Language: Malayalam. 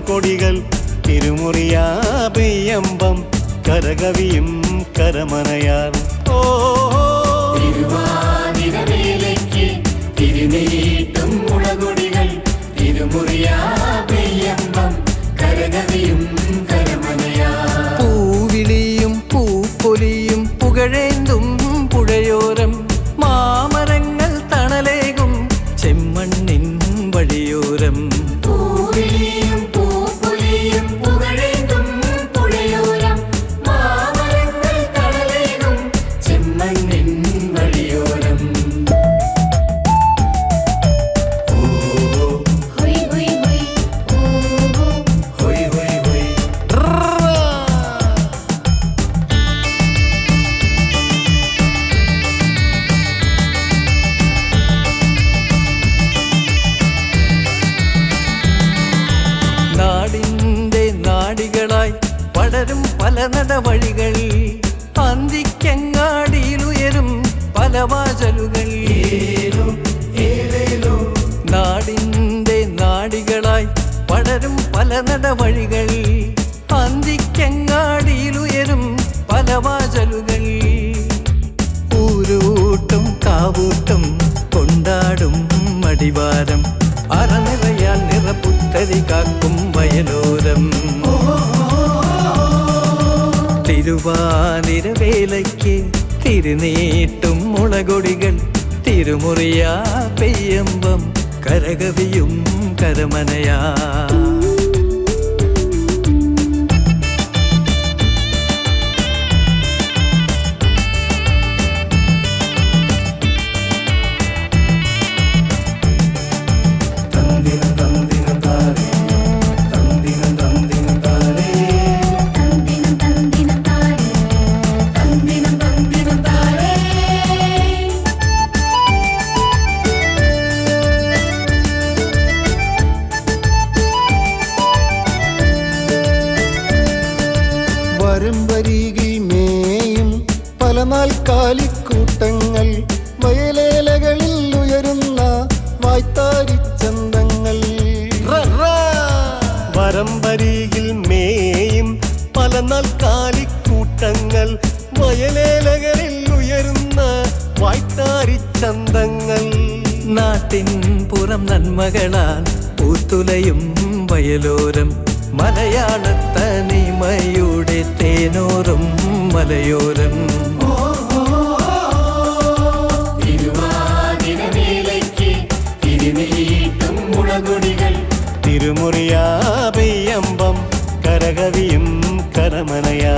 മുളകൊടികൾ തിരുമുറിയാപെയ്യമ്പം കരകവിയും കരമനയാർ ഓ തിരുവാതിരവേലയ്ക്ക് തിരുനീട്ടും മുളകൊടികൾ തിരുമുറിയാപെയ്യമ്പം കരകവിയും കരമനയാർ പൂവിളിയും പൂപ്പൊലിയും പുകഴേന്തും പുഴയോരം മാമരങ്ങൾ തണലേകും ചെമ്മണ്ണിൻ വഴിയോരം പൂവിളിയും പൂപ്പൊലിയും പുകഴേന്തും പുഴയോരം മാമരങ്ങൾ തണലേകും ചെമ്മണ്ണിൻ വഴിയോരം ഹൊയ് ഹൊയ് ഹൊയ് ഹൊയ് ഹൊയ് ഹൊയ് നാടിൻ്റെ നാടികളായി പടരും പല നടവഴികൾ അന്തിക്കങ്ങാടിയിലുയരും പല വാചലുകൾ നാടിൻ്റെ നാടികളായി പടരും പല നടവഴികൾ അന്തിക്കങ്ങാടിയിലുയരും പല വാചലുകൾ ഊരൂട്ടും കാവൂട്ടും കൊണ്ടാടും മടിവാരം അറനിറയാൽ നിറപുത്തരി കാക്കും വയലോരം തിരുവാതിരവേലയ്ക്ക് തിരുനീട്ടും മുളകൊടികൾ തിരുമുറിയാ പെയ്യമ്പം കരകവിയും കരമനയാ തന്ദിനം തന്ദിനം താരേ തന്ദിനം തന്ദിനം താരേ വരും വരികിൽ മേയും പല നാൽക്കാലിക്കൂട്ടങ്ങൾ വയലേലകളിൽ ഉയരുന്ന വായ്ത്താരിച്ചന്തങ്ങൾ വരമ്പരികിൽ മേയും പല നാൽക്കാലിക്കൂട്ടങ്ങൾ വയലേലകളിൽ ഉയരുന്ന വായ്ത്താരിച്ചന്തങ്ങൾ നാട്ടിൻ പുറം നന്മകളാൽ പൂത്തുലയും വയലോരം മലയാളത്തനിമയുടെ തേനോറും മലയോരം തിരുവാതിരവേലയ്ക്ക് തിരുനീട്ടും മുളകൊടികൾ തിരുമുറിയാപെയ്യമ്പം കരകവിയും കരമനയാ